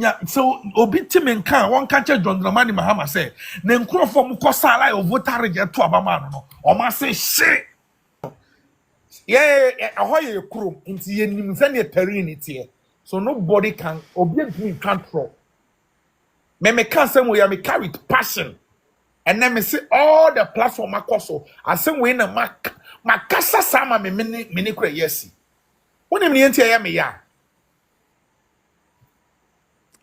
Yeah, so obi timen kan one catch John Dramani Mahama say na nkrofo mu kosala o votary je to abama no o ma say shit yeah ahoye krum nti yenim se ne terrain tie so nobody can obi ntimi control me can say we am carry passion and then me see all the platform akoso asem we na makasa sama me kura yesi wonim ne ntia ya me ya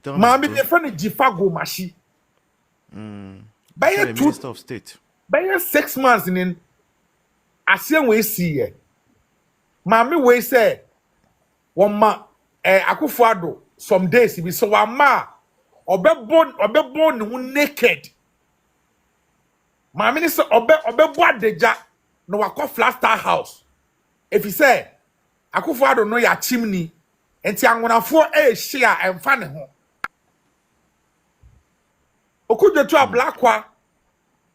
Mami me friend Jifago Mashi. By Minister of State. By 6 months in Asian we see ye. Mami we say one ma Akufo-Addo some days be so one ma obe naked. Mami ni say obe Adeja no wako flat star house. If he say Akufo-Addo no ya chimney enti angonafo share emfa ne ho. Okude to a black one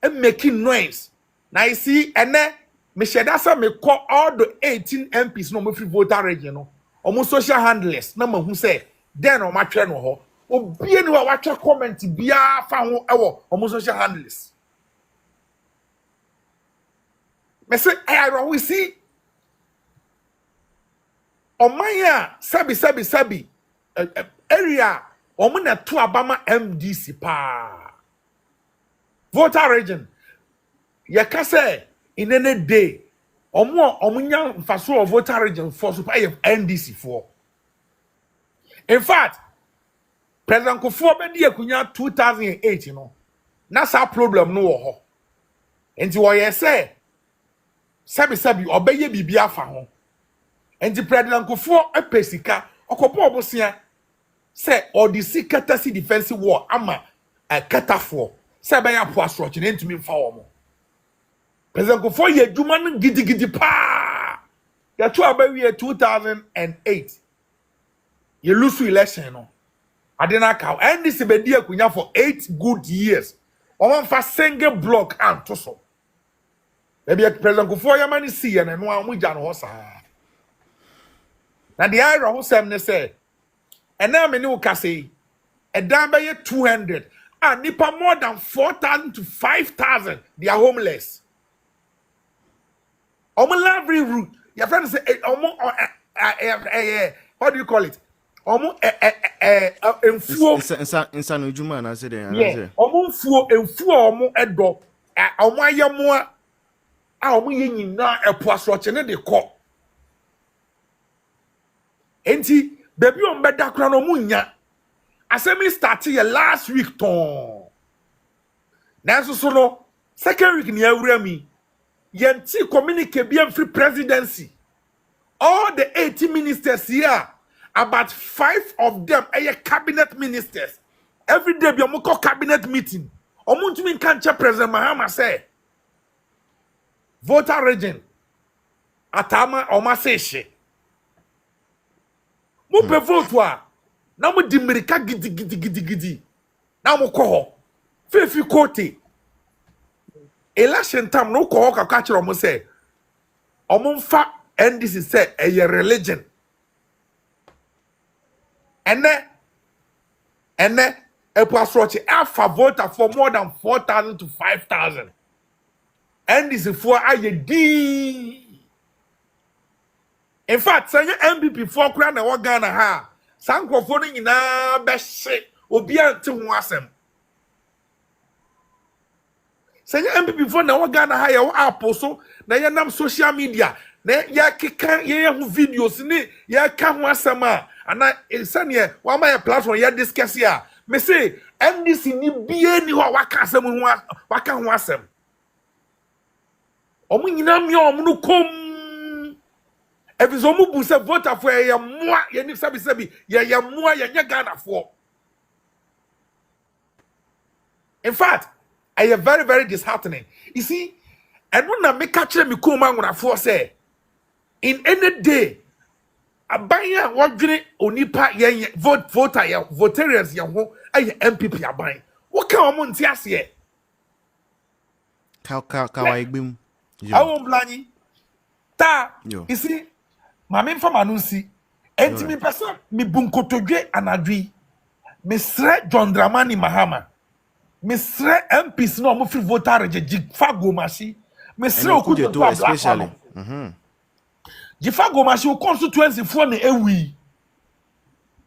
and making noise. Now you see, and then me shedasa me call all the 18 MPs no me free voter region no. Almost social handlers. Na who say then on my channel ho. Obi eni wa watch comment bia fa ho ewo almost social handlers. Me say I we see. Omaya sabi area omo na to abama MDC pa. Voter region. Yaka say in any day, omunya mfaso of voter region for super NDC for. In fact, President Kufuor be akunya 2008, you know. That's our problem no ho. Enti wo ye say sabi obeye bibia fa ho. Enti President Kufuor epesika okopo obosia say odisi katasi defensive war ama katafo. Say by a poor into me for President Kufuor ye juman gidi pa. Ya two about year 2008. You lose election no. I didn't cow. And this be dia kunya for 8 good years. Oman fa single block and to so. Maybe President Kufuor ya mani see and no amu ja no sa. Na the ira who sem ne say. And now me ni uka say. E dan be 200. And nipa more than 4,000 to 5,000, they are homeless. Omo lavery route. Your friend say, what do you call it? Omo enfuo. Insano Juma na say there. Yeah. Omo enfuo omo edo. Omo ayemo omo ye nyina epo asoche ne de ko. Enti baby on beda kra no munya. Asemi started last week ton. Nanso so no second week ni awura mi. Yenti communicate bi free presidency. All the 80 ministers here, about 5 of them are cabinet ministers. Every day bi omo call cabinet meeting. Omo ntumi kanche President Mahama say voter region atama oma say mo pe vote wa na mo di mirika gidi na mo ko ho fefi kote election time no ko ho ka kire mo say omo mfa NDC say a religion ene e pasroche alpha voter for more than 4,000 to 5,000 NDC for aye di. In fact say MPP for kra na wo Ghana ha sankrofo no nyina be hye obi ante ho asem. Say MPP for na wo Ghana ha ye wo app so na ye nam social media na ya keka ye ho videos ni ya ka ho asem a ana insane wa ma platform ya discuss ya me say MDC ni bie ni ho waka asem ho waka ho asem omu nyina mi omu no kom. If it's omu bu se voter for ya moa ye ni sabi ya moa ya nya Ghana for. In fact, I am very, very disheartening. You see, and when I make catch me come on when for say in any day, abaya what green onipa ye voter ya Voltarians ya ho ay MPP abaya. What can omo nti ase? Ka igbim. Awo mblani. Ta, you see, mama mfa manunsi. Enti mi pesa mi bunkotodwe anadwi. Mr. John Dramani Mahama. Mr. MPs no mo free voter Jifa Gomashi. Mr. Okuto especially. Jifa Gomashi o constituency for na ewi.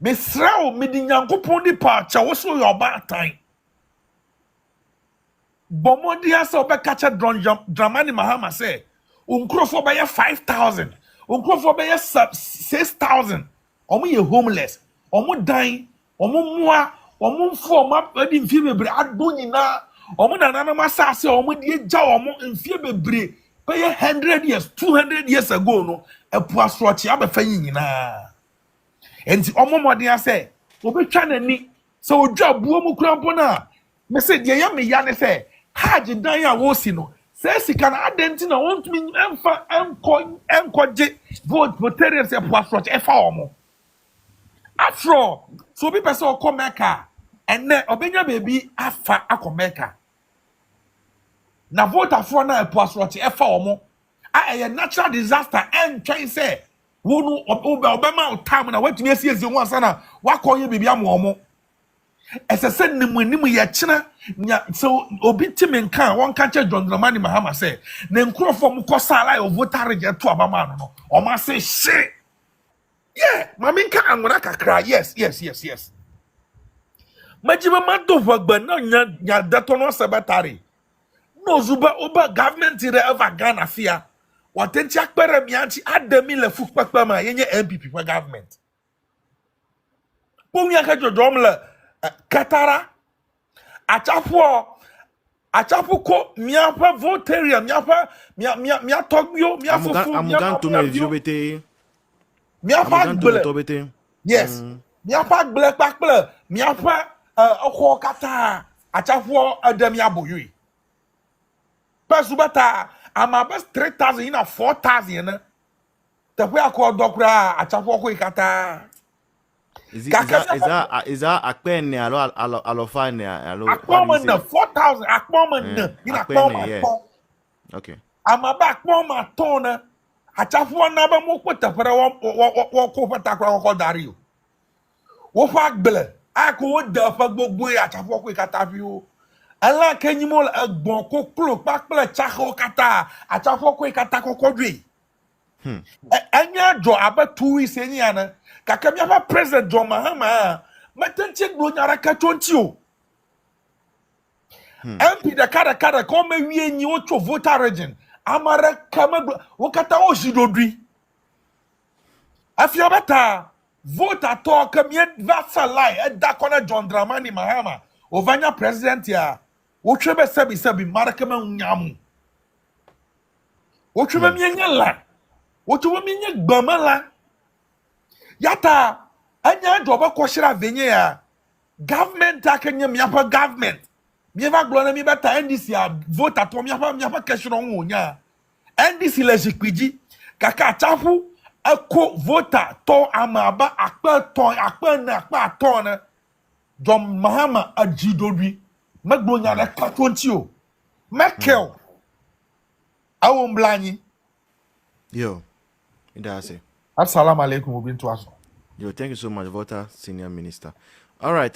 Mr. o medi Nyankopon di pa cha wo so your bad time. Bomodi asa obekacha Dramani Mahama say unkrofo be 5,000. Unkrofo be 6,000. Omo ye homeless. Omo dying. Omo mua. Omo mfo ma adi mfie bebre ado nyina. Omo nanana masase omo die gya omo mfie bebre. Be 100 years, 200 years ago no. Epu asrochi abefa nyina. Enti omo modi ase obetwa nani. So odwa buo mu krampo na. Me say de ya me ya ne say haji dan ya wo si no. Say sika na adenti na want me emfa enkoje Voltarians epu asrochi efa omo. Afro, so be person or come Mecca, and then obenya baby afa akomeka. Na vote for na passport efa omo. A natural disaster and try say wonu obema time na wetumi asiesie ho asana wakoye baby am omo. Esese nimu ye kina so obi timi nkan won kan che John Dramani Mahama say na nkrofo mu kosala o voter je to abama no. O ma say shit. Yeah, maminka angona kakra. Yes. Majiba mado wagba na nya dato no sabatari. No zuba oba government ire eva Ghana fia. Watenti akpere mianti ademi le fukpakpa ma yenye MPP kwa government. Ponya ka jodom le Katara achapu ko miapa Voltarian miapa togbio miafufu amugan to me viobete. Miapa ble. Yes. Miapa ble pakple. Miapa oko kata achafu adem ya boyui. Pesubata amabes 3,000 ina 4,000 te kwe akọ dokra achafu oko kata. Is that akpen alofa ne alo? Akpoma na 4,000 akpoma na ina akpoma. Okay. Amaba akpoma tona achafu na ba mo kweta pere wo ko peta kwa ko dario. Wo fa gbele ako wo da fa gbogbo achafu ko kata fi o. Ala kenyimo egbon ko klo pakple chaho kata achafu ko kata kokodwe. Anya jo aba 2 weeks enya na kakabia fa president John Mahama matenche glo nyara ka tonti o. MP da kada ko me wie nyi wo cho voter region amara kama wakata o shidodri afia bata vote to kamie vasa lie da kona John Dramani Mahama ovanya president ya wo twebe sebi marakama nyamu wo twebe mienye la wo twebe mienye gbamala yata anya joba koshira venye ya government akenya miapa government mieva glona mi beta NDC a vote ato miapa question on nya NDC le jikwiji kaka chafu eko vote to amaba akpa to na John Mahama ajidodwi magbonya na katonti o Michael awon blanyi Yo, idase. Assalamu alaikum ubintu aso. Yo, thank you so much, Voter Senior Minister. All right,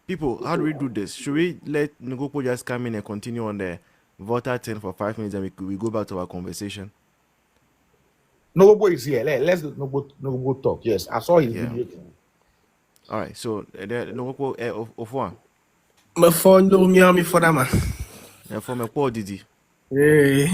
people, how do we do this? Should we let Ngopo just come in and continue on the voter 10 for 5 minutes and we go back to our conversation? Nobo is here. Let's Nobo talk. Yes, I saw his video. All right, so Ngopo of one. My phone don't me for that man. For my poor Didi. Hey,